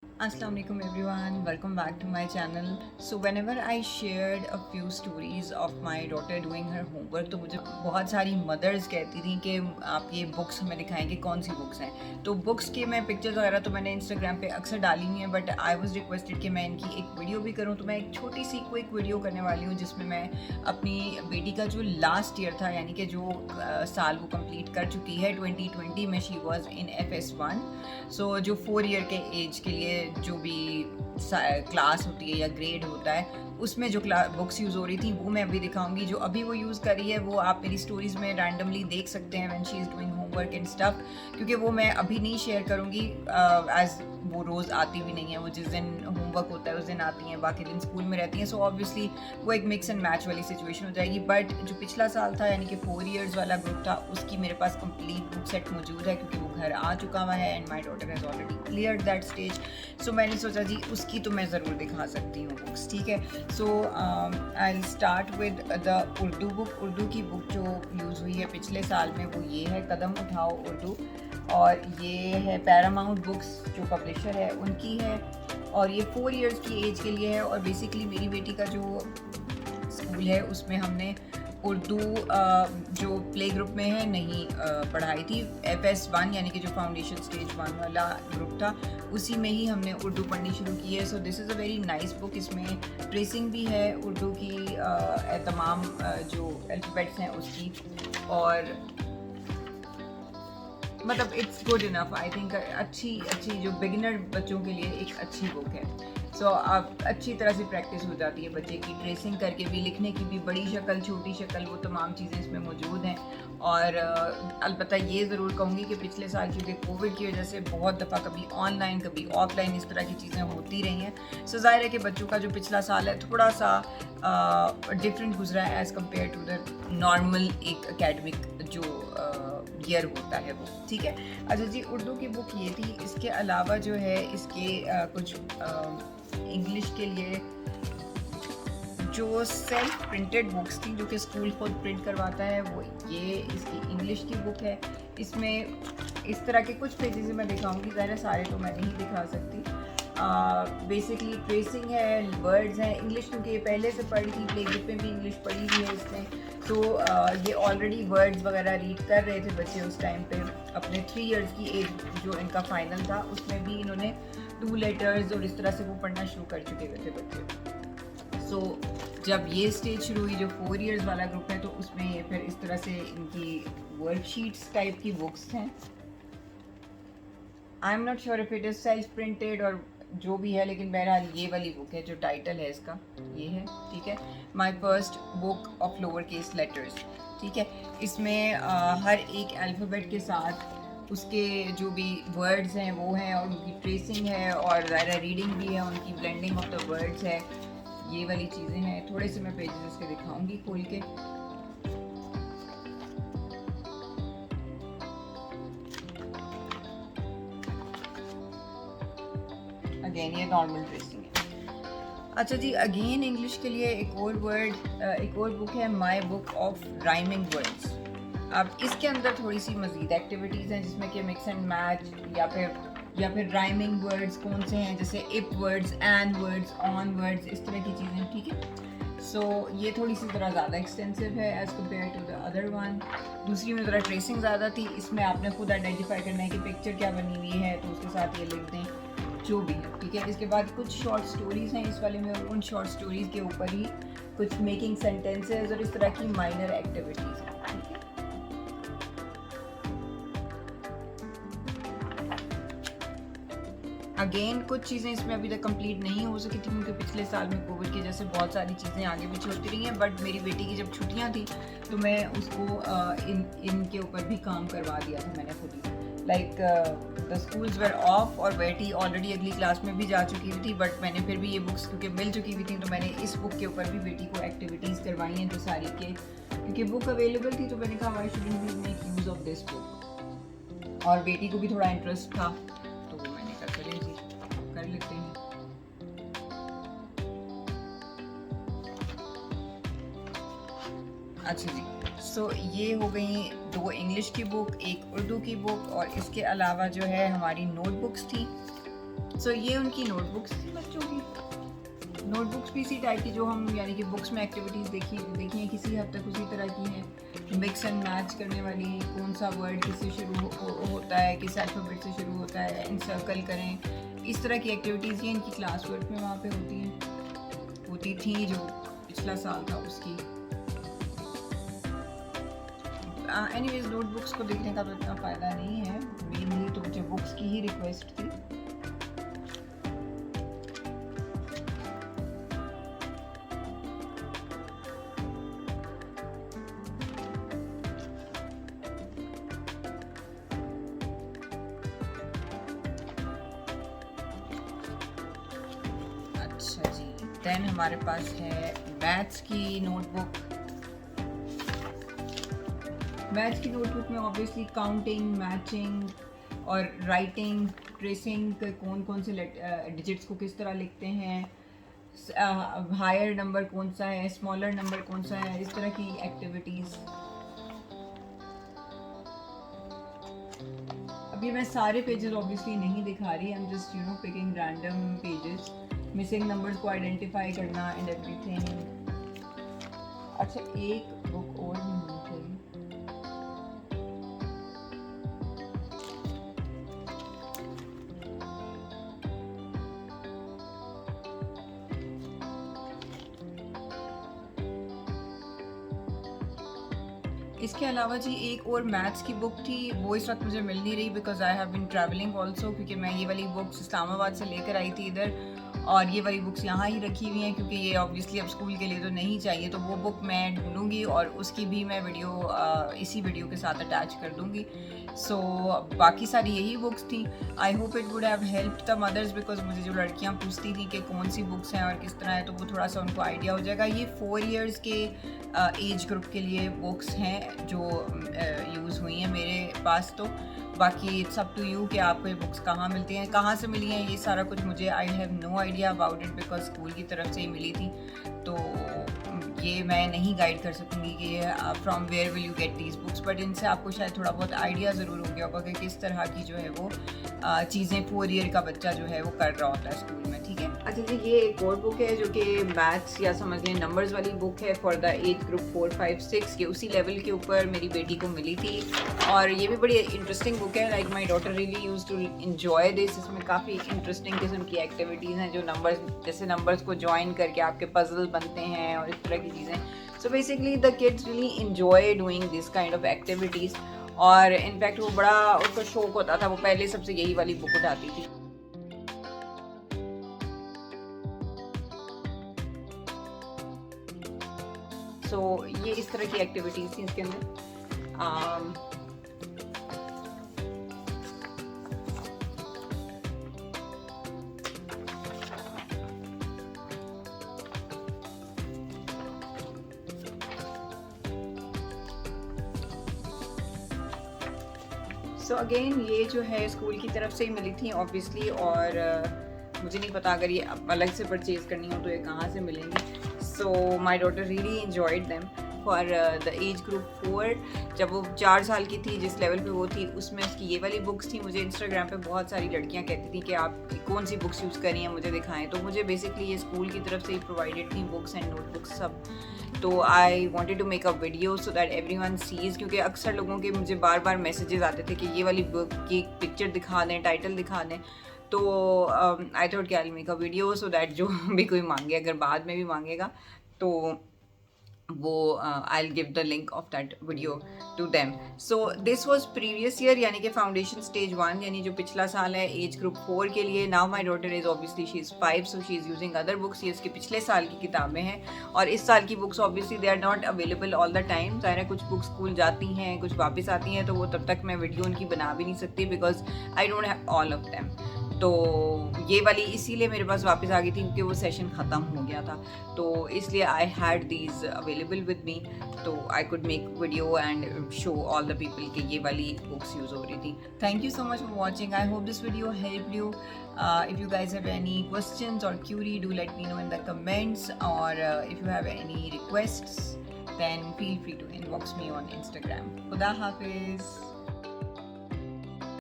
Assalamu alaikum everyone, welcome back to my channel. So whenever I shared a few stories of my daughter doing her homework, तो मुझे बहुत सारी mother's कहती थी कि आप ये बुक्स हमें दिखाएंगे कौन सी बुक्स हैं। तो बुक्स के मैं पिक्चर्स वगैरह तो मैंने इंस्टाग्राम पे अक्सर डाली हुई हैं, बट आई वाज रिक्वेस्टेड कि मैं इनकी एक वीडियो भी करूँ। तो मैं एक छोटी सी क्विक वीडियो करने वाली हूँ जिसमें मैं अपनी बेटी का जो लास्ट ईयर था, यानी कि जो साल वो कंप्लीट कर चुकी है 2020 में, शी वाज इन FS1। सो जो 4 ईयर के एज के लिए जो भी क्लास होती है या ग्रेड होता है, उसमें जो बुक्स यूज़ हो रही थी वो मैं अभी दिखाऊंगी। जो अभी वो यूज़ कर रही है वो आप मेरी स्टोरीज़ में रैंडमली देख सकते हैं when she is doing homework and stuff, क्योंकि वो मैं अभी नहीं शेयर करूँगी एज वो रोज़ आती भी नहीं है। वो जिस दिन होमवर्क होता है उस दिन आती हैं, बाकी दिन स्कूल में रहती हैं। सो ऑब्वियसली वो एक मिक्स एंड मैच वाली सिचुएशन हो जाएगी। बट जो पिछला साल था, यानी कि 4 ईयर्स वाला ग्रुप था, उसकी मेरे पास कंप्लीट बुक सेट मौजूद है क्योंकि वो घर आ चुका हुआ है and my daughter has already clear that stage. So मैंने सोचा जी उसकी तो मैं ज़रूर दिखा सकती हूँ बुक्स, ठीक है। So I will start with the Urdu book. Urdu की बुक जो यूज़ हुई है पिछले साल में वो ये है, कदम उठाओ उर्दू, और ये है पैरामाउंट बुक्स जो पब्लिशर है उनकी है, और ये 4 इयर्स की एज के लिए है। और बेसिकली मेरी बेटी का जो स्कूल है उसमें हमने उर्दू जो प्ले ग्रुप में है नहीं पढ़ाई थी। FS1 यानी कि जो फाउंडेशन स्टेज 1 वाला ग्रुप था उसी में ही हमने उर्दू पढ़नी शुरू की है। So this is a very nice book. इसमें ट्रेसिंग भी है उर्दू की, तमाम जो अल्फ़ाबेट्स हैं उसकी, और मतलब it's good enough. I think अच्छी जो बिगिनर बच्चों के लिए एक अच्छी बुक है। सो अब अच्छी तरह से प्रैक्टिस हो जाती है बच्चे की, ट्रेसिंग करके भी, लिखने की भी, बड़ी शक्ल छोटी शक्ल वो तमाम चीज़ें इसमें मौजूद हैं। और अलबत्ता ये ज़रूर कहूँगी कि पिछले साल क्योंकि कोविड की वजह से बहुत दफ़ा कभी ऑनलाइन कभी ऑफलाइन इस तरह की चीज़ें होती रही हैं। सो ज़ाहिर है कि बच्चों का जो पिछला साल है थोड़ा सा डिफरेंट गुजरा है as compared to the normal एक एकेडमिक जो ईयर होता है वो, ठीक है। अच्छा जी, उर्दू की बुक ये थी। इसके अलावा जो है इसके कुछ इंग्लिश के लिए जो सेल्फ प्रिंटेड बुक्स थी जो कि स्कूल खुद प्रिंट करवाता है, वो ये इसकी इंग्लिश की बुक है। इसमें इस तरह के कुछ पेजेस मैं दिखाऊंगी, ज़रा सारे तो मैं नहीं दिखा सकती। बेसिकली ट्रेसिंग है, वर्ड्स हैं, इंग्लिश क्योंकि ये पहले से पढ़ी थी, प्ले ग्रुप में भी इंग्लिश पढ़ी हुई है इसमें। तो ये ऑलरेडी वर्ड्स वगैरह रीड कर रहे थे बच्चे उस टाइम पे, अपने 3 इयर्स की एज जो इनका फाइनल था उसमें भी इन्होंने 2 लेटर्स और इस तरह से वो पढ़ना शुरू कर चुके हुए थे बच्चे। सो जब ये स्टेज शुरू हुई जो 4 इयर्स वाला ग्रुप है, तो उसमें ये फिर इस तरह से इनकी वर्कशीट्स टाइप की बुक्स हैं। I am not sure if it is self printed और जो भी है, लेकिन बहरहाल ये वाली बुक है जो टाइटल है इसका ये है, ठीक है, my first book of lower case letters, ठीक है। इसमें हर एक अल्फ़ाबेट के साथ उसके जो भी वर्ड्स हैं वो हैं, और उनकी ट्रेसिंग है, और ज़ाहिर रीडिंग भी है, उनकी ब्लेंडिंग ऑफ द वर्ड्स है, ये वाली चीज़ें हैं। थोड़े से मैं पेजेस इसके दिखाऊंगी खोल के। अगेन ये नॉर्मल ट्रेसिंग है। अच्छा जी, अगेन इंग्लिश के लिए एक और बुक है, my book of rhyming words. अब इसके अंदर थोड़ी सी मज़ीद एक्टिविटीज़ हैं जिसमें कि मिक्स एंड मैच या फिर राइमिंग वर्ड्स कौन से हैं, जैसे इप words, and words, on words, इस तरह की चीज़ें, ठीक है। सो ये थोड़ी सी ज़रा ज़्यादा एक्सटेंसिव है as compared to the other one. दूसरी में ज़रा ट्रेसिंग ज़्यादा थी। इसमें आपने खुद आइडेंटिफाई करना है कि पिक्चर क्या बनी हुई है, तो उसके साथ ये लिख दें जो भी है, ठीक है। इसके बाद कुछ शॉर्ट स्टोरीज़ हैं इस वाले में, और उन शॉर्ट स्टोरीज़ के ऊपर ही कुछ मेकिंग सेंटेंसेस और इस तरह की माइनर एक्टिविटीज़ हैं, ठीक है। अगेन कुछ चीज़ें इसमें अभी तक कंप्लीट नहीं हो सकी थी क्योंकि पिछले साल में कोविड की वजह से बहुत सारी चीज़ें आगे पीछे होती रही हैं। बट मेरी बेटी की जब छुट्टियां थी तो मैं उसको इनके ऊपर भी काम करवा दिया था मैंने खुद ही। Like the schools were off और बेटी ऑलरेडी अगली क्लास में भी जा चुकी थी, बट मैंने फिर भी ये बुक्स क्योंकि मिल चुकी हुई थी तो मैंने इस बुक के ऊपर भी बेटी को एक्टिविटीज़ करवाई हैं जो सारी के, क्योंकि बुक अवेलेबल थी तो मैंने कहा why shouldn't we make use of this book, और बेटी को भी थोड़ा इंटरेस्ट था तो मैंने कहा चले जी कर लेते हैं। अच्छा जी, सो ये हो गई 2 इंग्लिश की बुक, एक उर्दू की बुक, और इसके अलावा जो है हमारी नोटबुक्स थी। सो ये उनकी नोटबुक्स थी बच्चों की। नोटबुक्स भी इसी टाइप की जो हम यानी कि बुक्स में एक्टिविटीज़ देखी हैं किसी हद तक उसी तरह की हैं। मिक्स एंड मैच करने वाली, कौन सा वर्ड किससे शुरू होता है, किस अल्फ़ाबेट से शुरू होता है, एनसर्कल करें, इस तरह की एक्टिविटीज़ ये इनकी क्लास वर्क में वहाँ पे होती थी जो पिछला साल था उसकी। एनीवेज नोटबुक्स को देखने का तो इतना फ़ायदा नहीं है, मेनली तो मुझे बुक्स की ही रिक्वेस्ट थी। अच्छा जी, देन हमारे पास है मैथ्स की नोटबुक। मैथ्स की नोटबुक में ऑब्वियसली काउंटिंग, मैचिंग और राइटिंग, ट्रेसिंग के कौन से डिजिट्स को किस तरह लिखते हैं, हायर नंबर कौन सा है, स्मॉलर नंबर कौन सा है, इस तरह की एक्टिविटीज़। अभी मैं सारे पेजेस ऑब्वियसली नहीं दिखा रही, I am just picking random pages. Missing numbers को आइडेंटिफाई करना एंड एवरीथिंग। अच्छा, एक बुक और भी मिल गई। इसके अलावा जी एक और मैथ्स की बुक थी, वो इस वक्त मुझे मिल नहीं रही because I have been travelling also, क्योंकि मैं ये वाली बुक्स इस्लामाबाद से लेकर आई थी इधर, और ये वाली बुक्स यहाँ ही रखी हुई हैं क्योंकि ये ऑब्वियसली अब स्कूल के लिए तो नहीं चाहिए, तो वो बुक मैं ढूंढूंगी और उसकी भी मैं वीडियो इसी वीडियो के साथ अटैच कर दूंगी। सो बाकी सारी यही बुक्स थी। I hope it would have help the mothers, because मुझे जो लड़कियाँ पूछती थी कि कौन सी बुक्स हैं और किस तरह है, तो वो थोड़ा सा उनको आइडिया हो जाएगा। ये 4 years के एज ग्रुप के लिए बुक्स हैं जो यूज़ हुई हैं मेरे पास। तो बाकी इट्स अप टू यू कि आपको ये बुक्स कहाँ मिलती हैं, कहाँ से मिली हैं, ये सारा कुछ मुझे I have no idea about it because school की तरफ से ही मिली थी, तो ये मैं नहीं गाइड कर सकूँगी कि ये from where will you get these books, but इनसे आपको शायद थोड़ा बहुत आइडिया ज़रूर हो गया होगा कि किस तरह की जो है वो चीज़ें 4 year का बच्चा जो है वो कर रहा होता है स्कूल में। ठीक है, अच्छा जी, ये एक और बुक है जो कि मैथ्स या समझ लें नंबर्स वाली बुक है फॉर द एज ग्रुप 4, 5, 6 के उसी लेवल के ऊपर मेरी बेटी को मिली थी, और ये भी बड़ी इंटरेस्टिंग बुक है। Like my daughter really use to enjoy this. इसमें काफ़ी इंटरेस्टिंग किस्म की एक्टिविटीज़ हैं जो नंबर्स, जैसे नंबर्स को ज्वाइन करके आपके पजल बनते हैं और इस तरह की चीज़ें। So basically the kids really enjoy doing this kind of activities, और इनफैक्ट वो बड़ा उसका शौक होता था, वो पहले सबसे यही वाली बुक उठाती थी। सो ये इस तरह की एक्टिविटीज़ थी इसके अंदर। सो अगेन ये जो है स्कूल की तरफ से ही मिली थी ऑब्वियसली, और मुझे नहीं पता अगर ये अलग से परचेज़ करनी हो तो ये कहाँ से मिलेंगी। So my daughter really enjoyed them for the age group 4। जब वो 4 साल की थी, जिस लेवल पे वो थी, उसमें उसकी ये वाली बुक्स थी। मुझे इंस्टाग्राम पे बहुत सारी लड़कियां कहती थी कि आप कौन सी बुक्स यूज़ करी हैं, मुझे दिखाएं, तो मुझे बेसिकली ये स्कूल की तरफ से ही प्रोवाइडेड थी बुक्स एंड नोटबुक्स सब। तो I wanted to make a video so that everyone sees, क्योंकि अक्सर लोगों के मुझे बार बार मैसेजेस आते थे कि ये वाली बुक की पिक्चर दिखा दें, टाइटल दिखा दें, तो आई थॉट कि I make a video so that जो भी कोई मांगे, अगर बाद में भी मांगेगा तो वो I will give the link of that video to them. So this was previous year, यानी कि फाउंडेशन स्टेज 1, यानी जो पिछला साल है एज ग्रुप 4 के लिए। Now my daughter is obviously she is 5, so she is using other books. ये इसके पिछले साल की किताबें हैं, और इस साल की books obviously they are not available all the time. ज़ाहिर है कुछ बुक्स स्कूल जाती हैं, कुछ वापस आती हैं, तो वो तब तक मैं वीडियो उनकी बना भी नहीं सकती because I don't have all of them. तो ये वाली इसीलिए मेरे पास वापस आ गई थी क्योंकि वो सेशन ख़त्म हो गया था, तो इसलिए I had these available with me, तो I could make video and show all the people कि ये वाली बुक्स यूज़ हो रही थी। Thank you so much for watching. I hope this video help you. If you guys have any questions or query, do let me know in the comments, or if you have any requests then feel free to inbox me on Instagram. Khuda Hafiz.